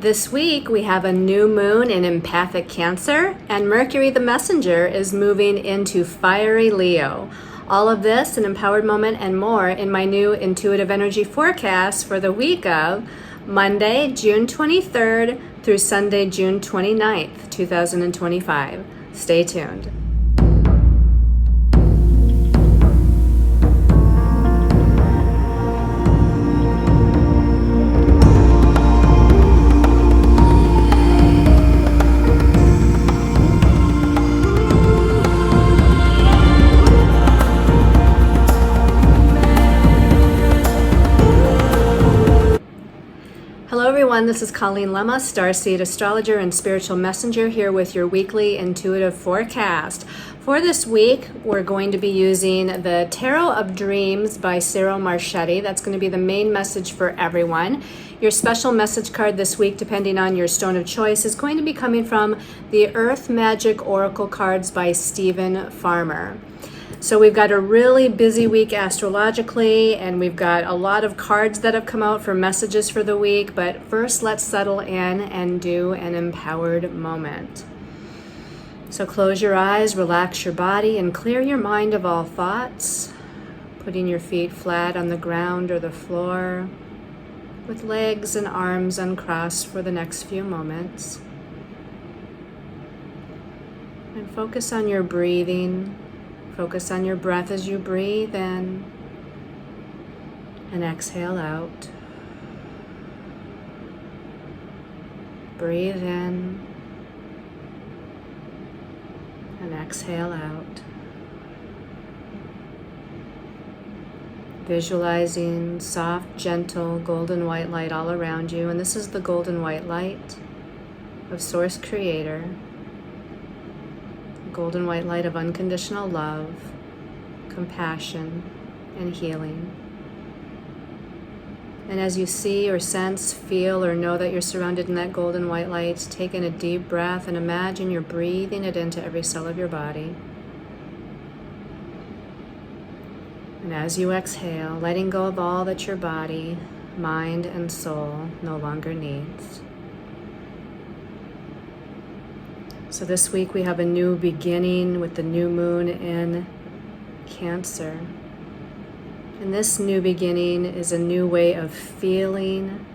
This week we have a new moon in empathic Cancer, and Mercury the messenger is moving into fiery Leo. All of this, an empowered moment and more in my new intuitive energy forecast for the week of Monday, June 23rd through Sunday, June 29th, 2025. Stay tuned. Hello everyone, this is Colleen Lemma, starseed astrologer and spiritual messenger, here with your weekly intuitive forecast. For this week, we're going to be using the Tarot of Dreams by Cyril Marchetti. That's going to be the main message for everyone. Your special message card this week, depending on your stone of choice, is going to be coming from the Earth Magic Oracle cards by Stephen Farmer. So we've got a really busy week astrologically, and we've got a lot of cards that have come out for messages for the week. But first, let's settle in and do an empowered moment. So close your eyes, relax your body, and clear your mind of all thoughts, putting your feet flat on the ground or the floor, with legs and arms uncrossed for the next few moments. And focus on your breathing. Focus on your breath as you breathe in and exhale out. Breathe in and exhale out. Visualizing soft, gentle, golden white light all around you. And this is the golden white light of Source Creator. Golden white light of unconditional love, compassion, and healing. And as you see or sense, feel, or know that you're surrounded in that golden white light, take in a deep breath and imagine you're breathing it into every cell of your body. And as you exhale, letting go of all that your body, mind, and soul no longer needs. So this week we have a new beginning with the new moon in Cancer. And this new beginning is a new way of feeling,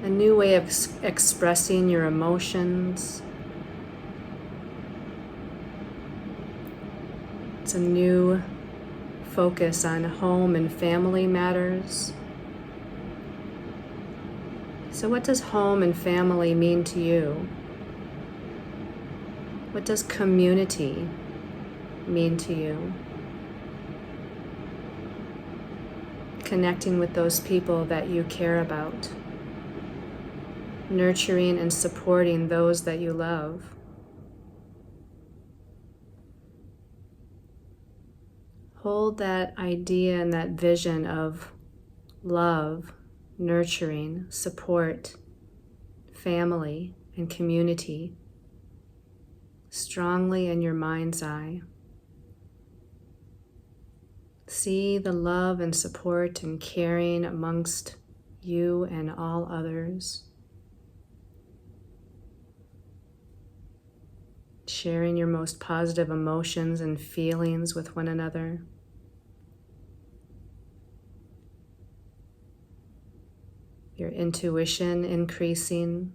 a new way of expressing your emotions. It's a new focus on home and family matters. So what does home and family mean to you? What does community mean to you? Connecting with those people that you care about. Nurturing and supporting those that you love. Hold that idea and that vision of love, nurturing, support, family, and community strongly in your mind's eye. See the love and support and caring amongst you and all others. Sharing your most positive emotions and feelings with one another. Your intuition increasing.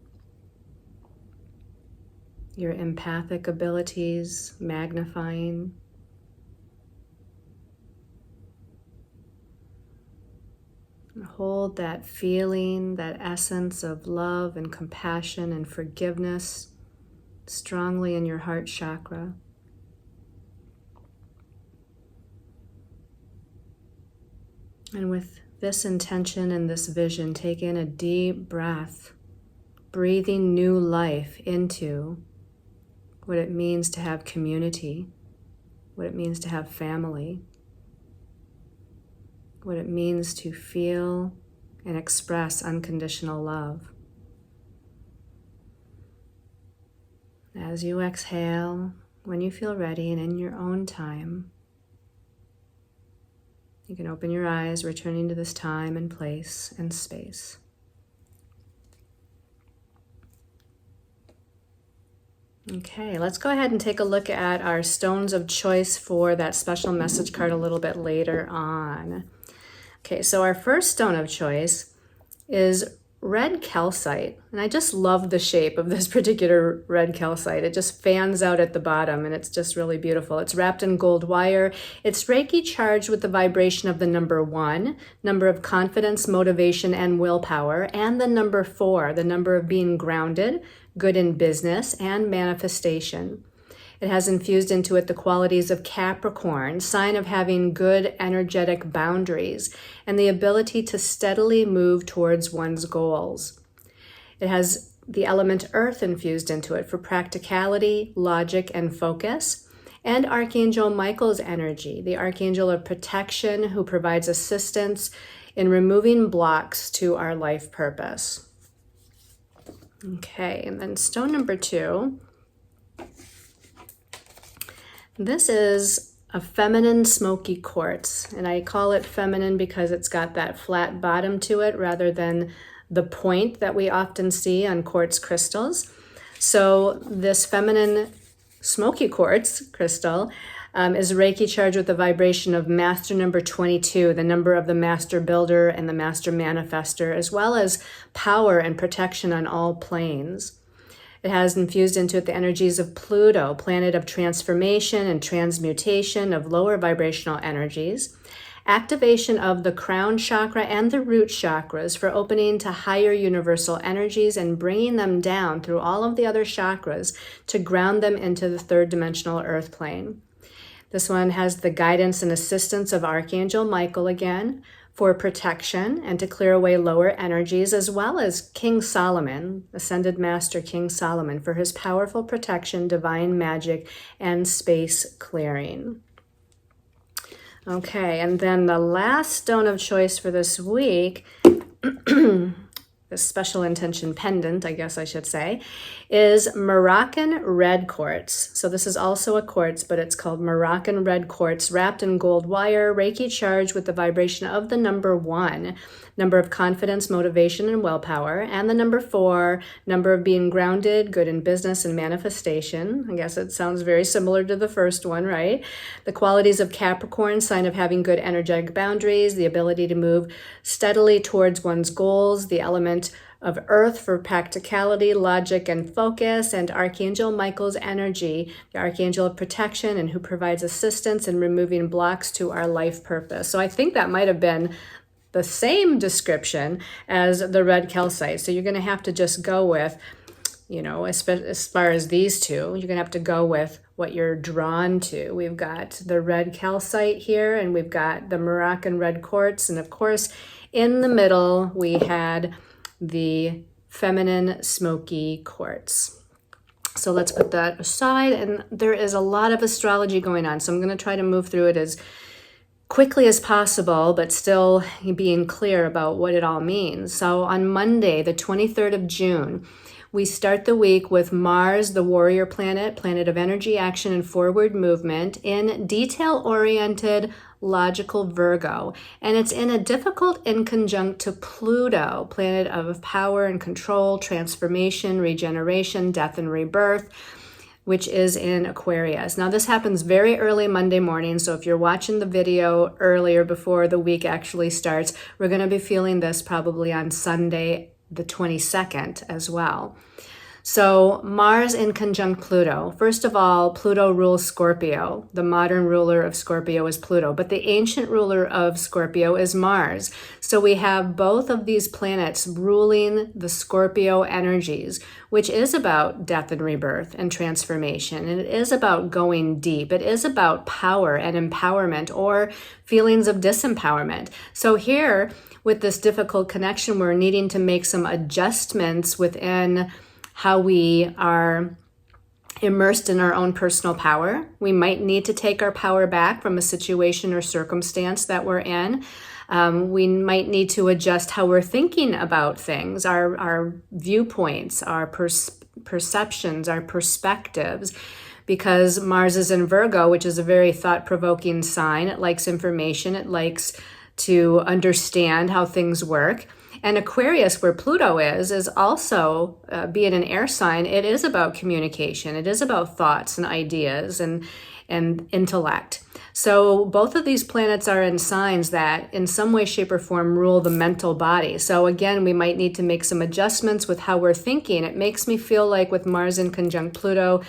Your empathic abilities magnifying. And hold that feeling, that essence of love and compassion and forgiveness strongly in your heart chakra. And with this intention and this vision, take in a deep breath, breathing new life into what it means to have community, what it means to have family, what it means to feel and express unconditional love. As you exhale, when you feel ready and in your own time, you can open your eyes, returning to this time and place and space. Okay, let's go ahead and take a look at our stones of choice for that special message card a little bit later on. Okay, so our first stone of choice is red calcite. And I just love the shape of this particular red calcite. It just fans out at the bottom and it's just really beautiful. It's wrapped in gold wire. It's Reiki charged with the vibration of the number 1, number of confidence, motivation, and willpower, and the number 4, the number of being grounded, good in business, and manifestation. It has infused into it the qualities of Capricorn, sign of having good energetic boundaries, and the ability to steadily move towards one's goals. It has the element Earth infused into it for practicality, logic, and focus, and Archangel Michael's energy, the Archangel of protection who provides assistance in removing blocks to our life purpose. Okay, and then stone number 2. This is a feminine smoky quartz, and I call it feminine because it's got that flat bottom to it rather than the point that we often see on quartz crystals. So this feminine smoky quartz crystal is Reiki charged with the vibration of master number 22, the number of the master builder and the master manifester, as well as power and protection on all planes. It has infused into it the energies of Pluto, planet of transformation and transmutation of lower vibrational energies, activation of the crown chakra and the root chakras for opening to higher universal energies and bringing them down through all of the other chakras to ground them into the third dimensional earth plane. This one has the guidance and assistance of Archangel Michael again, for protection and to clear away lower energies, as well as King Solomon, Ascended Master King Solomon, for his powerful protection, divine magic, and space clearing. Okay, and then the last stone of choice for this week, the special intention pendant, I guess I should say, is Moroccan red quartz. So this is also a quartz, but it's called Moroccan red quartz, wrapped in gold wire, Reiki charged with the vibration of the number 1, number of confidence, motivation, and willpower, and the number 4, number of being grounded, good in business, and manifestation. I guess it sounds very similar to the first one, right? The qualities of Capricorn, sign of having good energetic boundaries, the ability to move steadily towards one's goals, the element of Earth for practicality, logic, and focus, and Archangel Michael's energy, the Archangel of protection and who provides assistance in removing blocks to our life purpose. So I think that might have been the same description as the red calcite. So you're going to have to just go with, as far as these two, you're going to have to go with what you're drawn to. We've got the red calcite here, and we've got the Moroccan red quartz, and of course, in the middle, we had the feminine smoky quartz. So let's put that aside, and there is a lot of astrology going on, so I'm going to try to move through it as quickly as possible, but still being clear about what it all means. So on Monday, the 23rd of June, we start the week with Mars, the warrior planet, planet of energy, action, and forward movement, in detail-oriented, logical Virgo. And it's in a difficult inconjunct to Pluto, planet of power and control, transformation, regeneration, death, and rebirth, which is in Aquarius. Now, this happens very early Monday morning, so if you're watching the video earlier before the week actually starts, we're going to be feeling this probably on Sunday, the 22nd as well. So Mars in conjunct Pluto. First of all, Pluto rules Scorpio. The modern ruler of Scorpio is Pluto, but the ancient ruler of Scorpio is Mars. So we have both of these planets ruling the Scorpio energies, which is about death and rebirth and transformation. And it is about going deep. It is about power and empowerment, or feelings of disempowerment. So here, with this difficult connection, we're needing to make some adjustments within how we are immersed in our own personal power. We might need to take our power back from a situation or circumstance that we're in. We might need to adjust how we're thinking about things, our viewpoints, our perceptions, our perspectives, because Mars is in Virgo, which is a very thought-provoking sign. It likes information. It likes to understand how things work. And Aquarius, where Pluto is also, being an air sign, it is about communication. It is about thoughts and ideas and intellect. So both of these planets are in signs that in some way, shape, or form rule the mental body. So again, we might need to make some adjustments with how we're thinking. It makes me feel like with Mars in conjunct Pluto,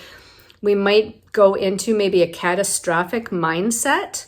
we might go into maybe a catastrophic mindset.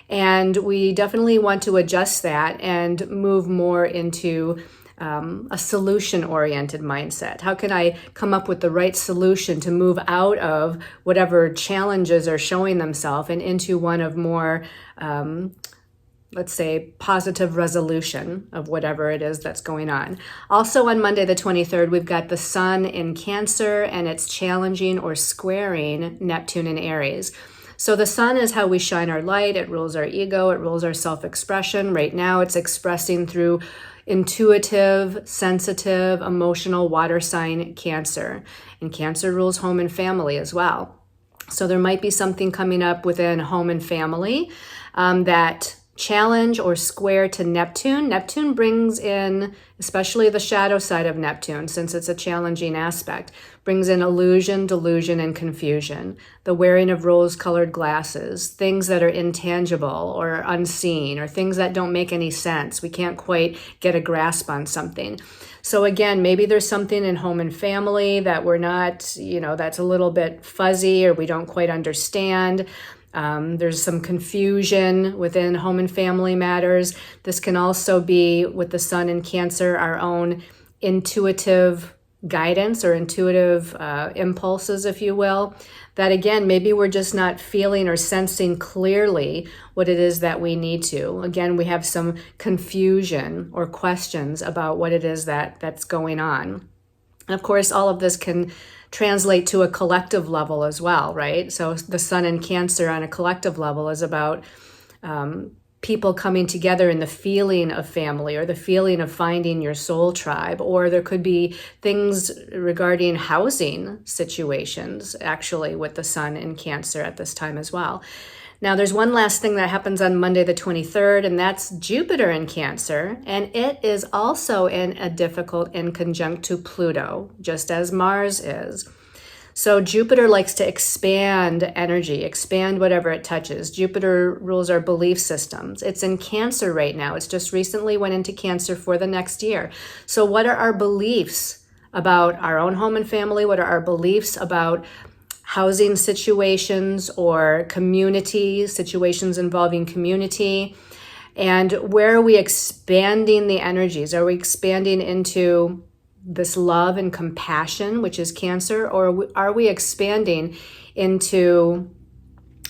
And we definitely want to adjust that and move more into a solution-oriented mindset. How can I come up with the right solution to move out of whatever challenges are showing themselves and into one of more, let's say, positive resolution of whatever it is that's going on. Also on Monday the 23rd, we've got the Sun in Cancer, and it's challenging or squaring Neptune in Aries. So the Sun is how we shine our light. It rules our ego. It rules our self-expression. Right now, it's expressing through intuitive, sensitive, emotional water sign Cancer. And Cancer rules home and family as well. So there might be something coming up within home and family that challenge or square to Neptune. Neptune brings in, especially the shadow side of Neptune, since it's a challenging aspect, brings in illusion, delusion, and confusion. The wearing of rose-colored glasses, things that are intangible or unseen, or things that don't make any sense. We can't quite get a grasp on something. So again, maybe there's something in home and family that we're not, that's a little bit fuzzy or we don't quite understand. There's some confusion within home and family matters. This can also be, with the Sun in Cancer, our own intuitive guidance or intuitive impulses, if you will, that again, maybe we're just not feeling or sensing clearly what it is that we need to. Again, we have some confusion or questions about what it is that's going on. And of course, all of this can translate to a collective level as well, right? So the Sun in Cancer on a collective level is about people coming together in the feeling of family or the feeling of finding your soul tribe. Or there could be things regarding housing situations, actually, with the Sun in Cancer at this time as well. Now, there's one last thing that happens on Monday the 23rd, and that's Jupiter in Cancer, and it is also in a difficult inconjunct to Pluto, just as Mars is. So Jupiter likes to expand energy, expand whatever it touches. Jupiter rules our belief systems. It's in Cancer right now. It's just recently went into Cancer for the next year. So what are our beliefs about our own home and family? What are our beliefs about housing situations or community situations involving community? And where are we expanding the energies? Are we expanding into this love and compassion, which is Cancer, or are we expanding into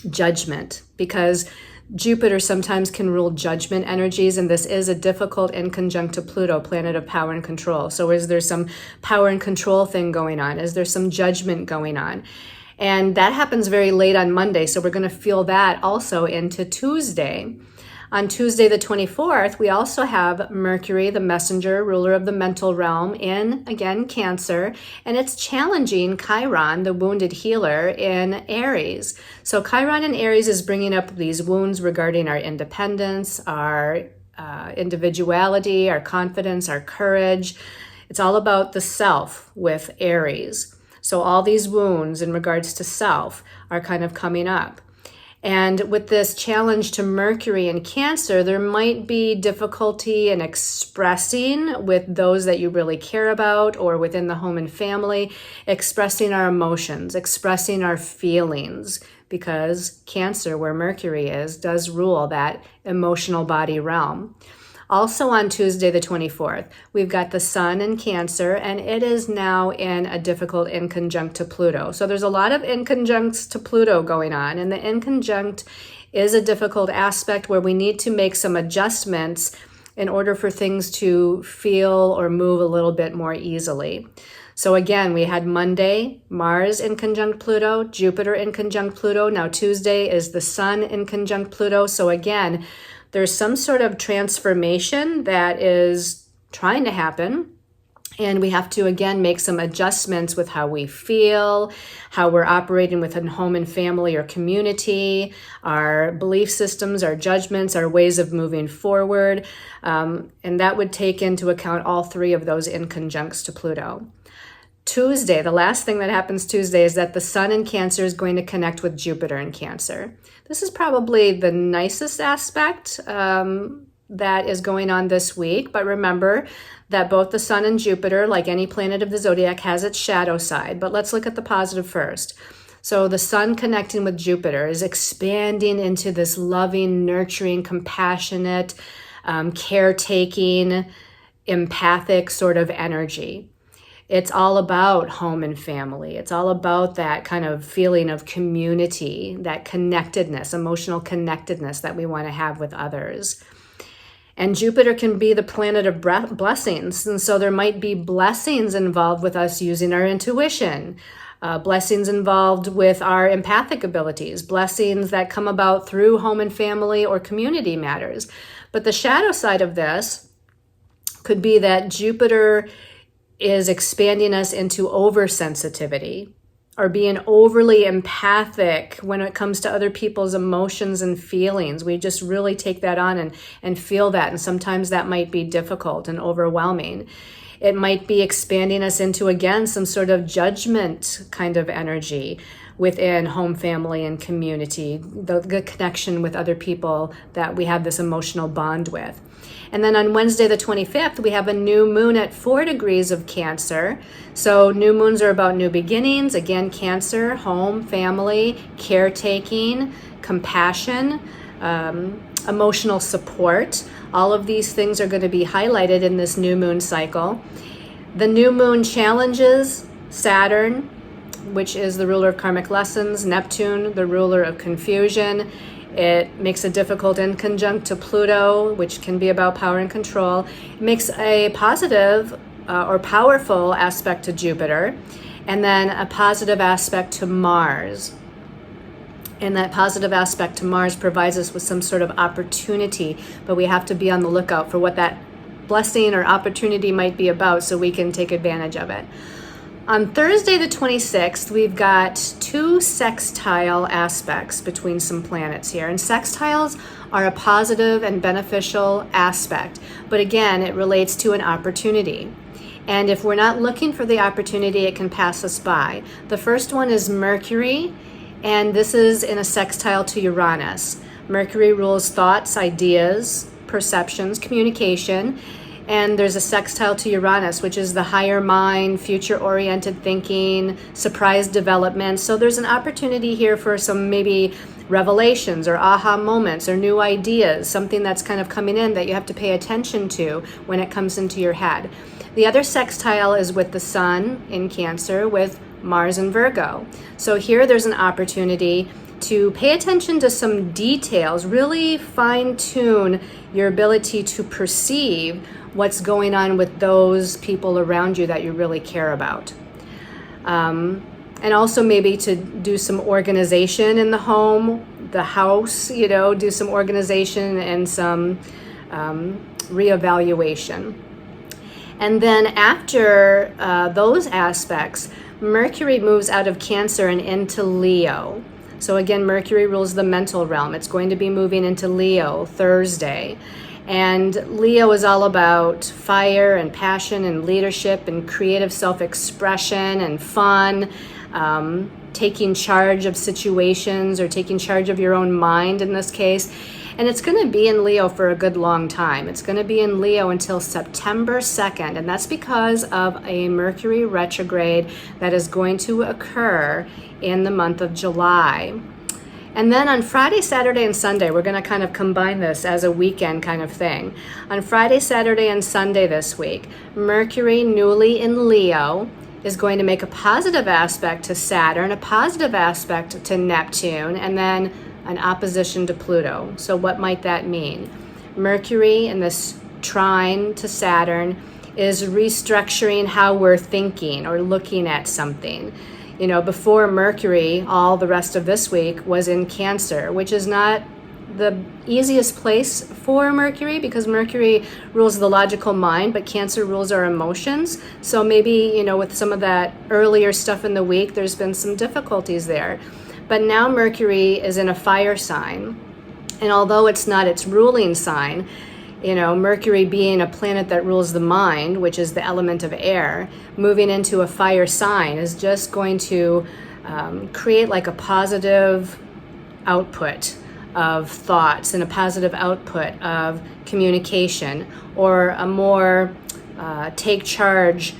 judgment? Because Jupiter sometimes can rule judgment energies, and this is a difficult inconjunct to Pluto, planet of power and control. So is there some power and control thing going on? Is there some judgment going on? And that happens very late on Monday, so we're going to feel that also into Tuesday. On Tuesday the 24th, we also have Mercury, the messenger, ruler of the mental realm, in, again, Cancer, and it's challenging Chiron, the wounded healer, in Aries. So Chiron in Aries is bringing up these wounds regarding our independence, our individuality, our confidence, our courage. It's all about the self with Aries. So all these wounds in regards to self are kind of coming up. And with this challenge to Mercury in Cancer, there might be difficulty in expressing with those that you really care about or within the home and family, expressing our emotions, expressing our feelings, because Cancer, where Mercury is, does rule that emotional body realm. Also on Tuesday the 24th, we've got the Sun in Cancer, and it is now in a difficult inconjunct to Pluto. So there's a lot of inconjuncts to Pluto going on, and the inconjunct is a difficult aspect where we need to make some adjustments in order for things to feel or move a little bit more easily. So again, we had Monday, Mars in conjunct Pluto, Jupiter in conjunct Pluto. Now Tuesday is the Sun in conjunct Pluto. So again, there's some sort of transformation that is trying to happen And we have to, again, make some adjustments with how we feel, how we're operating within home and family or community, our belief systems, our judgments, our ways of moving forward. And that would take into account all three of those inconjuncts to Pluto. Tuesday, the last thing that happens Tuesday is that the Sun in Cancer is going to connect with Jupiter in Cancer. This is probably the nicest aspect that is going on this week. But remember that both the Sun and Jupiter, like any planet of the zodiac, has its shadow side. But let's look at the positive first. So the Sun connecting with Jupiter is expanding into this loving, nurturing, compassionate, caretaking, empathic sort of energy. It's all about home and family. It's all about that kind of feeling of community, that connectedness, emotional connectedness that we want to have with others. And Jupiter can be the planet of blessings. And so there might be blessings involved with us using our intuition, blessings involved with our empathic abilities, blessings that come about through home and family or community matters. But the shadow side of this could be that Jupiter is expanding us into oversensitivity or being overly empathic when it comes to other people's emotions and feelings. We just really take that on and feel that. And sometimes that might be difficult and overwhelming. It might be expanding us into, again, some sort of judgment kind of energy within home, family, and community, the connection with other people that we have this emotional bond with. And then on Wednesday the 25th, we have a new moon at 4 degrees of Cancer. So new moons are about new beginnings. Again, Cancer, home, family, caretaking, compassion, emotional support. All of these things are going to be highlighted in this new moon cycle. The new moon challenges Saturn, which is the ruler of karmic lessons, Neptune, the ruler of confusion. It makes a difficult inconjunct to Pluto, which can be about power and control. It makes a positive or powerful aspect to Jupiter, and then a positive aspect to Mars. And that positive aspect to Mars provides us with some sort of opportunity, but we have to be on the lookout for what that blessing or opportunity might be about so we can take advantage of it. On Thursday the 26th, we've got two sextile aspects between some planets here. And sextiles are a positive and beneficial aspect. But again, it relates to an opportunity. And if we're not looking for the opportunity, it can pass us by. The first one is Mercury, and this is in a sextile to Uranus. Mercury rules thoughts, ideas, perceptions, communication. And there's a sextile to Uranus, which is the higher mind, future-oriented thinking, surprise development. So there's an opportunity here for some maybe revelations or aha moments or new ideas, something that's kind of coming in that you have to pay attention to when it comes into your head. The other sextile is with the Sun in Cancer with Mars in Virgo. So here there's an opportunity to pay attention to some details, really fine-tune your ability to perceive what's going on with those people around you that you really care about. And also maybe to do some organization in the home, the house, do some organization and some reevaluation. And then after those aspects, Mercury moves out of Cancer and into Leo. So again, Mercury rules the mental realm. It's going to be moving into Leo Thursday. And Leo is all about fire and passion and leadership and creative self-expression and fun, taking charge of situations or taking charge of your own mind in this case. And it's going to be in Leo for a good long time. It's going to be in Leo until September 2nd, and that's because of a Mercury retrograde that is going to occur in the month of July. And then on Friday, Saturday, and Sunday, we're going to kind of combine this as a weekend kind of thing. On Friday, Saturday, and Sunday this week, Mercury, newly in Leo, is going to make a positive aspect to Saturn, a positive aspect to Neptune, and then an opposition to Pluto. So what might that mean? Mercury in this trine to Saturn is restructuring how we're thinking or looking at something. Before Mercury, all the rest of this week was in Cancer, which is not the easiest place for Mercury, because Mercury rules the logical mind, but Cancer rules our emotions. So maybe, you know, with some of that earlier stuff in the week, there's been some difficulties there. But now Mercury is in a fire sign. And although it's not its ruling sign, you know, Mercury being a planet that rules the mind, which is the element of air, moving into a fire sign is just going to create like a positive output of thoughts and a positive output of communication, or a more take charge,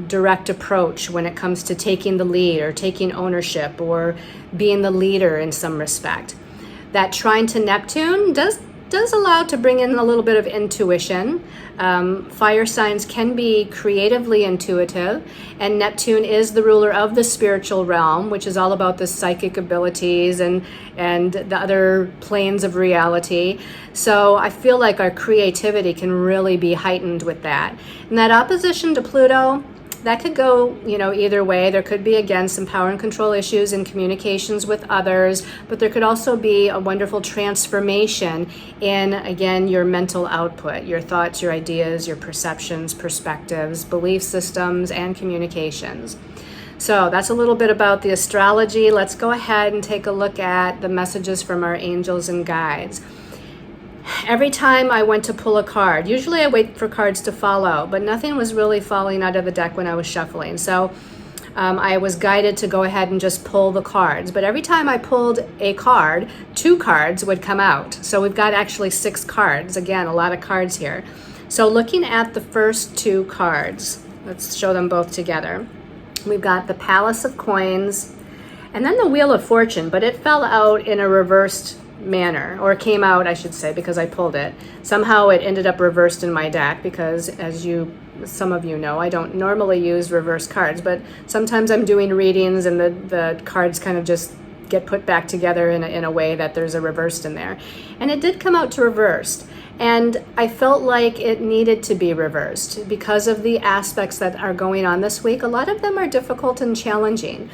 direct approach when it comes to taking the lead or taking ownership or being the leader in some respect. That trine to Neptune does allow to bring in a little bit of intuition. Fire signs can be creatively intuitive, and Neptune is the ruler of the spiritual realm, which is all about the psychic abilities and the other planes of reality. So I feel like our creativity can really be heightened with that. And that opposition to Pluto, that could go, you know, either way. There could be, again, some power and control issues in communications with others, but there could also be a wonderful transformation in, again, your mental output, your thoughts, your ideas, your perceptions, perspectives, belief systems, and communications. So that's a little bit about the astrology. Let's go ahead and take a look at the messages from our angels and guides. Every time I went to pull a card, usually I wait for cards to fall out, but nothing was really falling out of the deck when I was shuffling. So I was guided to go ahead and just pull the cards. But every time I pulled a card, 2 cards would come out. So we've got actually 6 cards. Again, a lot of cards here. So looking at the first 2 cards, let's show them both together. We've got the Palace of Coins and then the Wheel of Fortune, but it fell out in a reversed manner, or came out, I should say, because I pulled it. Somehow it ended up reversed in my deck because, as some of you know, I don't normally use reverse cards, but sometimes I'm doing readings and the cards kind of just get put back together in a way that there's a reversed in there. And it did come out to reversed. And I felt like it needed to be reversed because of the aspects that are going on this week. A lot of them are difficult and challenging.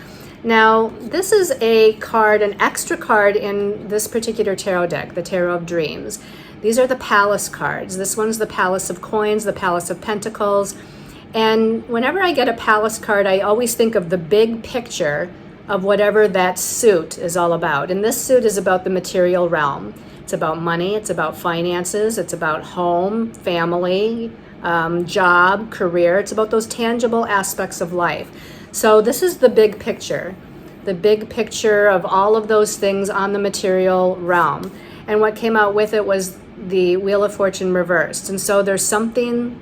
Now, this is a card, an extra card in this particular tarot deck, the Tarot of Dreams. These are the Palace cards. This one's the Palace of Coins, the Palace of Pentacles. And whenever I get a Palace card, I always think of the big picture of whatever that suit is all about. And this suit is about the material realm. It's about money, it's about finances, it's about home, family, job, career. It's about those tangible aspects of life. So this is the big picture of all of those things on the material realm. And what came out with it was the Wheel of Fortune reversed. And so there's something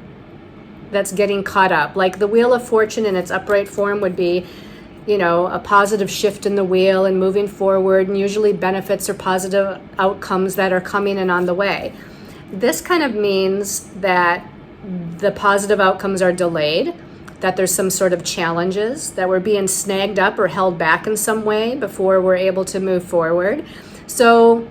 that's getting caught up. Like the Wheel of Fortune in its upright form would be, you know, a positive shift in the wheel and moving forward, and usually benefits or positive outcomes that are coming and on the way. This kind of means that the positive outcomes are delayed, that there's some sort of challenges, that we're being snagged up or held back in some way before we're able to move forward. So,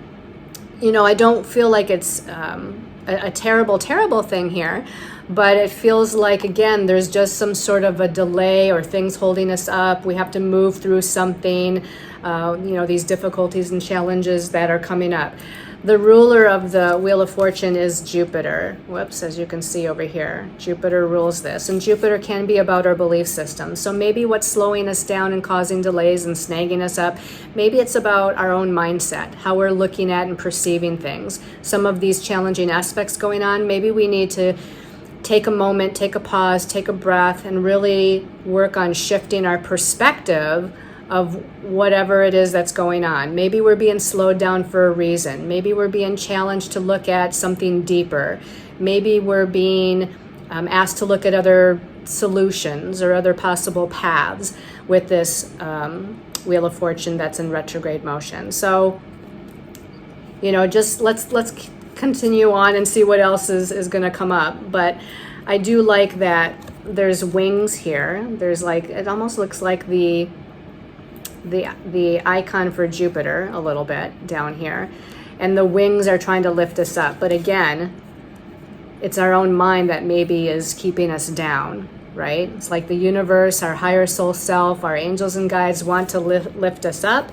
you know, I don't feel like it's a terrible thing here, but it feels like, again, there's just some sort of a delay or things holding us up. We have to move through something, you know, these difficulties and challenges that are coming up. The ruler of the Wheel of Fortune is Jupiter. Whoops, as you can see over here, Jupiter rules this. And Jupiter can be about our belief system. So maybe what's slowing us down and causing delays and snagging us up, maybe it's about our own mindset, how we're looking at and perceiving things. Some of these challenging aspects going on, maybe we need to take a moment, take a pause, take a breath, and really work on shifting our perspective of whatever it is that's going on. Maybe we're being slowed down for a reason. Maybe we're being challenged to look at something deeper. Maybe we're being asked to look at other solutions or other possible paths with this Wheel of Fortune that's in retrograde motion. So, you know, just let's continue on and see what else is going to come up. But I do like that there's wings here. There's like, it almost looks like the icon for Jupiter a little bit down here, and the wings are trying to lift us up. But again, it's our own mind that maybe is keeping us down, right? It's like the universe, our higher soul self, our angels and guides want to lift us up,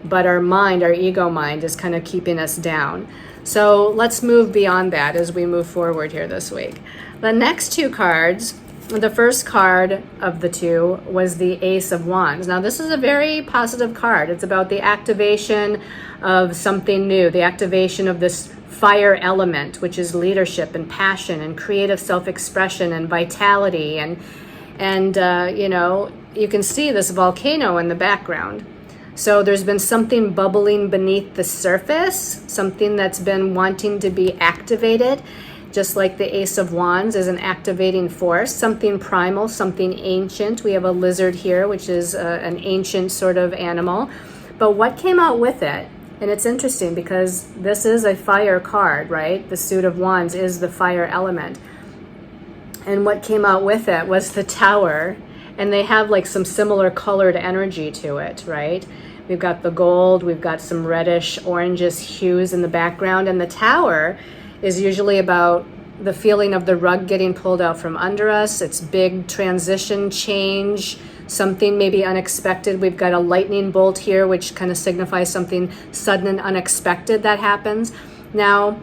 but our mind, our ego mind, is kind of keeping us down. So let's move beyond that as we move forward here this week. The next two cards, the first card of the two was the Ace of Wands. Now this is a very positive card. It's about the activation of something new, the activation of this fire element, which is leadership and passion and creative self-expression and vitality. And you know, you can see this volcano in the background. So there's been something bubbling beneath the surface, something that's been wanting to be activated, just like the Ace of Wands is an activating force, something primal, something ancient. We have a lizard here, which is an ancient sort of animal. But what came out with it? And it's interesting because this is a fire card, right? The suit of wands is the fire element. And what came out with it was the Tower. And they have like some similar colored energy to it, right? We've got the gold, we've got some reddish, orangish hues in the background. And the Tower is usually about the feeling of the rug getting pulled out from under us. It's big transition, change, something maybe unexpected. We've got a lightning bolt here, which kind of signifies something sudden and unexpected that happens. Now,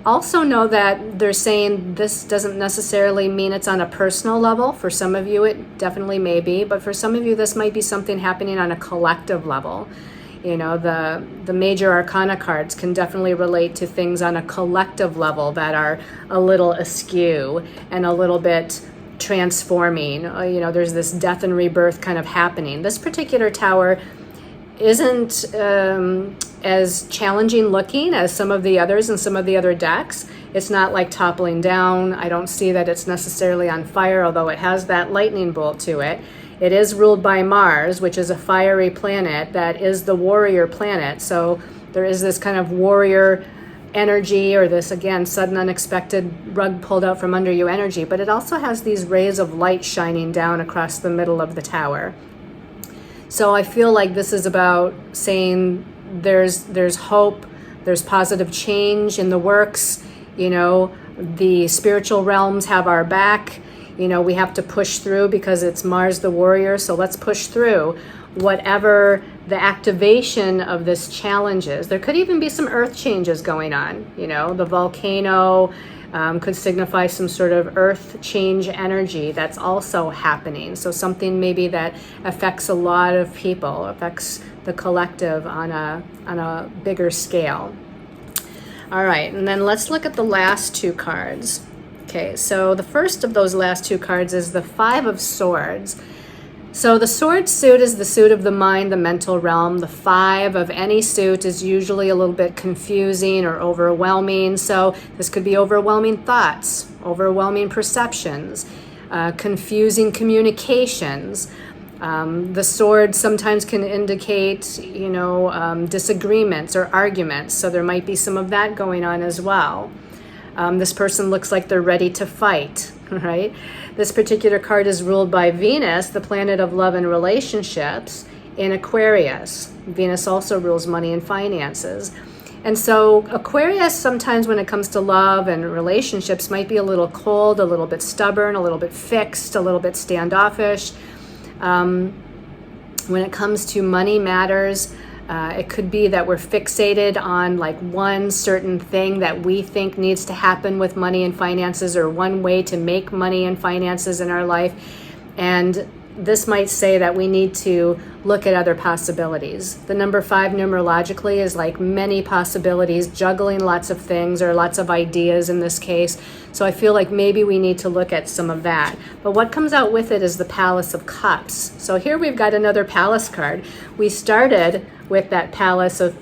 also know that they're saying this doesn't necessarily mean it's on a personal level. For some of you, it definitely may be, but for some of you, this might be something happening on a collective level. You know, the major arcana cards can definitely relate to things on a collective level that are a little askew and a little bit transforming. You know, there's this death and rebirth kind of happening. This particular Tower isn't as challenging looking as some of the others and some of the other decks. It's not like toppling down. I don't see that it's necessarily on fire, although it has that lightning bolt to it. It is ruled by Mars, which is a fiery planet that is the warrior planet. So there is this kind of warrior energy, or this, again, sudden unexpected rug pulled out from under you energy. But it also has these rays of light shining down across the middle of the Tower. So I feel like this is about saying there's hope, there's positive change in the works. You know, the spiritual realms have our back. You know, we have to push through because it's Mars the warrior. So let's push through whatever the activation of this challenge is. There could even be some earth changes going on. You know, the volcano could signify some sort of earth change energy that's also happening. So something maybe that affects a lot of people, affects the collective on a bigger scale. All right, and then let's look at the last two cards. Okay, so the first of those last two cards is the Five of Swords. So the sword suit is the suit of the mind, the mental realm. The five of any suit is usually a little bit confusing or overwhelming. So this could be overwhelming thoughts, overwhelming perceptions, confusing communications. The sword sometimes can indicate, you know, disagreements or arguments. So there might be some of that going on as well. This person looks like they're ready to fight, right? This particular card is ruled by Venus, the planet of love and relationships, in Aquarius. Venus also rules money and finances. And so Aquarius, sometimes when it comes to love and relationships, might be a little cold, a little bit stubborn, a little bit fixed, a little bit standoffish. When it comes to money matters, it could be that we're fixated on like one certain thing that we think needs to happen with money and finances, or one way to make money and finances in our life. And this might say that we need to look at other possibilities. The number 5 numerologically is like many possibilities, juggling lots of things or lots of ideas in this case. So I feel like maybe we need to look at some of that. But what comes out with it is the Palace of Cups. So here we've got another Palace card. We started with that Palace of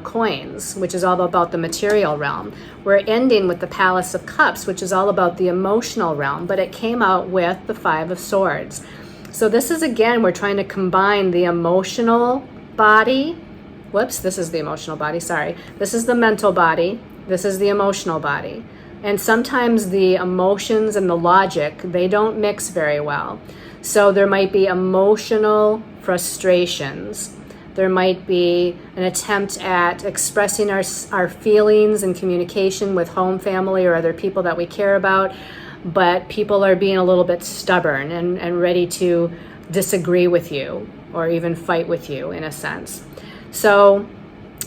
coins, which is all about the material realm. We're ending with the Palace of Cups, which is all about the emotional realm, but it came out with the 5 of Swords. So this is, again, we're trying to combine the emotional body. Whoops, this is the emotional body, sorry. This is the mental body. This is the emotional body. And sometimes the emotions and the logic, they don't mix very well. So there might be emotional frustrations. There might be an attempt at expressing our feelings and communication with home, family, or other people that we care about. But people are being a little bit stubborn and ready to disagree with you or even fight with you in a sense. So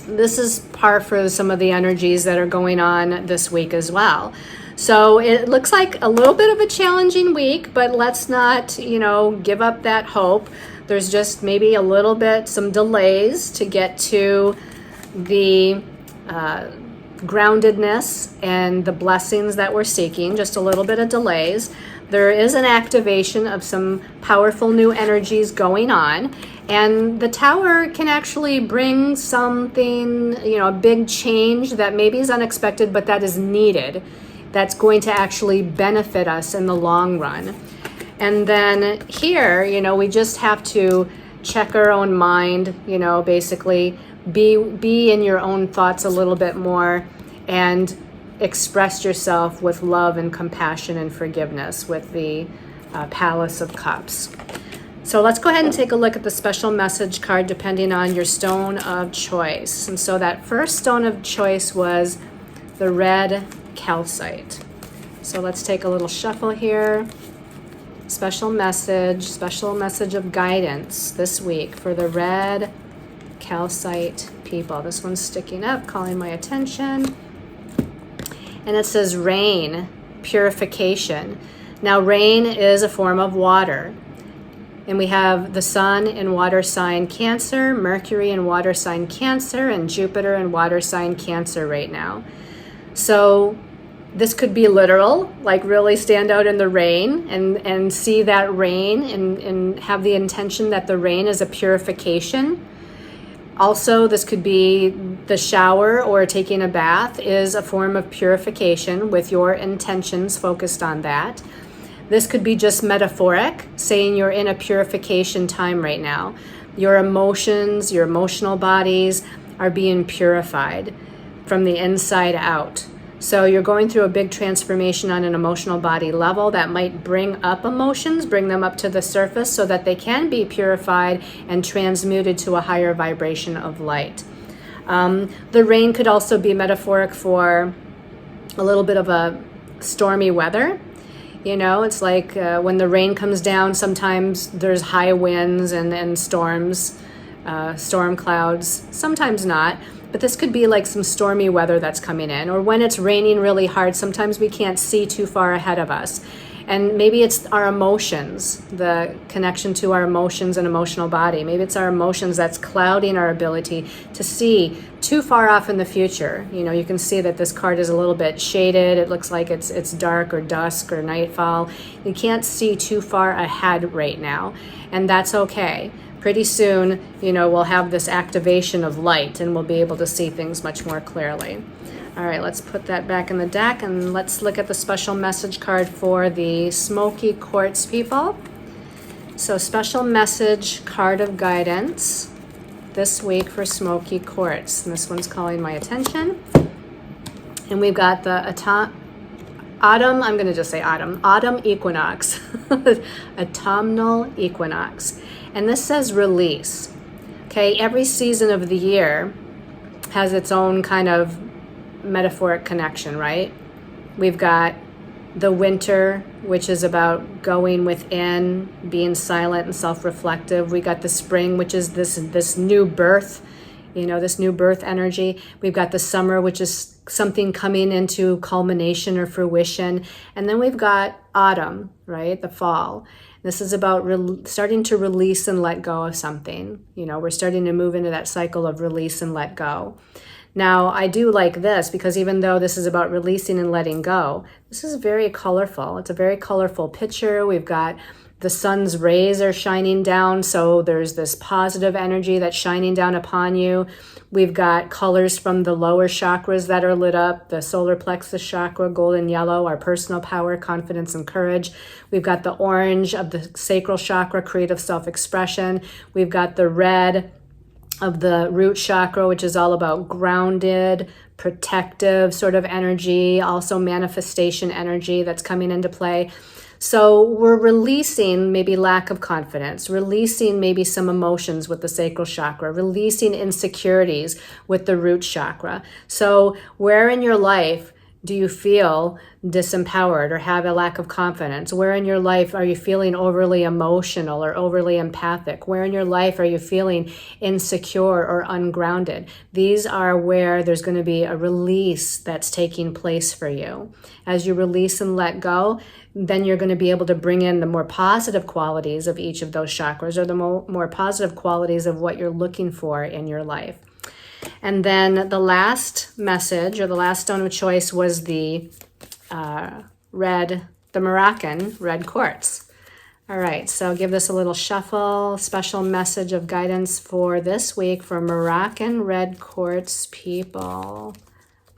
this is par for some of the energies that are going on this week as well. So it looks like a little bit of a challenging week, but let's not, give up that hope. There's just maybe a little bit, some delays to get to the groundedness and the blessings that we're seeking, just a little bit of delays. There is an activation of some powerful new energies going on, and the Tower can actually bring something, a big change that maybe is unexpected, but that is needed. That's going to actually benefit us in the long run. And then here, we just have to check our own mind, basically be in your own thoughts a little bit more and express yourself with love and compassion and forgiveness with the Palace of Cups. So let's go ahead and take a look at the special message card depending on your stone of choice. And so that first stone of choice was the red calcite. So let's take a little shuffle here. Special message of guidance this week for the red calcite people. This one's sticking up, calling my attention. And it says rain, purification. Now rain is a form of water. And we have the sun in water sign Cancer, Mercury in water sign Cancer, and Jupiter in water sign Cancer right now. So this could be literal, like really stand out in the rain and see that rain and have the intention that the rain is a purification. Also, this could be the shower or taking a bath is a form of purification with your intentions focused on that. This could be just metaphoric, saying you're in a purification time right now. Your emotions, your emotional bodies are being purified from the inside out. So you're going through a big transformation on an emotional body level that might bring up emotions, bring them up to the surface so that they can be purified and transmuted to a higher vibration of light. The rain could also be metaphoric for a little bit of a stormy weather. It's like when the rain comes down, sometimes there's high winds and storms, storm clouds, sometimes not. But this could be like some stormy weather that's coming in. Or when it's raining really hard, sometimes we can't see too far ahead of us. And maybe it's our emotions, the connection to our emotions and emotional body. Maybe it's our emotions that's clouding our ability to see too far off in the future. You can see that this card is a little bit shaded. It looks like it's dark or dusk or nightfall. You can't see too far ahead right now. And that's okay. Pretty soon, we'll have this activation of light and we'll be able to see things much more clearly. All right, let's put that back in the deck and let's look at the special message card for the smoky quartz people. So special message card of guidance this week for smoky quartz. And this one's calling my attention. And we've got the autumn equinox, autumnal equinox. And this says release. Okay, every season of the year has its own kind of metaphoric connection, right? We've got the winter, which is about going within, being silent and self-reflective. We got the spring, which is this new birth, this new birth energy. We've got the summer, which is something coming into culmination or fruition. And then we've got autumn, right? The fall. This is about starting to release and let go of something. We're starting to move into that cycle of release and let go. Now, I do like this because even though this is about releasing and letting go, this is very colorful. It's a very colorful picture. We've got the sun's rays are shining down, so there's this positive energy that's shining down upon you. We've got colors from the lower chakras that are lit up, the solar plexus chakra, golden yellow, our personal power, confidence, and courage. We've got the orange of the sacral chakra, creative self-expression. We've got the red of the root chakra, which is all about grounded, protective sort of energy, also manifestation energy that's coming into play. So we're releasing maybe lack of confidence, releasing maybe some emotions with the sacral chakra, releasing insecurities with the root chakra. So where in your life do you feel disempowered or have a lack of confidence? Where in your life are you feeling overly emotional or overly empathic? Where in your life are you feeling insecure or ungrounded? These are where there's going to be a release that's taking place for you. As you release and let go, then you're going to be able to bring in the more positive qualities of each of those chakras, or the more positive qualities of what you're looking for in your life. And then the last message, or the last stone of choice, was the Moroccan red quartz. All right, so give this a little shuffle. Special message of guidance for this week for Moroccan red quartz people.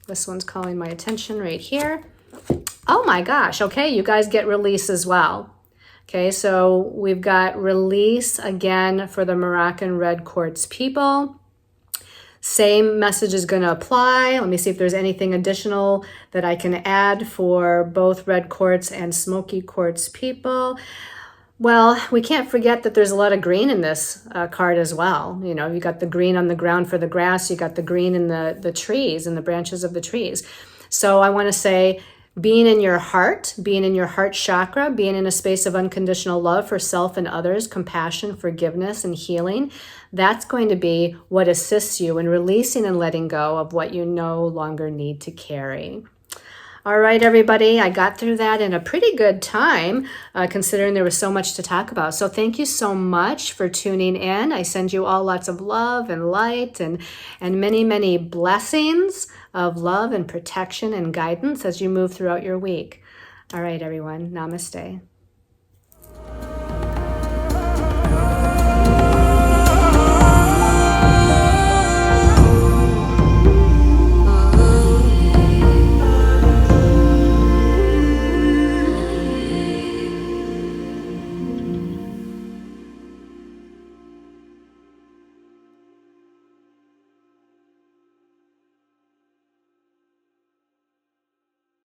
This one's calling my attention right here. Oh my gosh, okay, you guys get release as well. Okay, so we've got release again for the Moroccan red quartz people. Same message is going to apply. Let me see if there's anything additional that I can add for both red quartz and smoky quartz people. Well, we can't forget that there's a lot of green in this card as well. You know, you got the green on the ground for the grass. You got the green in the trees and the branches of the trees. So I want to say, being in your heart chakra, being in a space of unconditional love for self and others, compassion, forgiveness, and healing, that's going to be what assists you in releasing and letting go of what you no longer need to carry. All right, everybody, I got through that in a pretty good time, considering there was so much to talk about. So thank you so much for tuning in. I send you all lots of love and light and many, many blessings of love and protection and guidance as you move throughout your week. All right, everyone, namaste.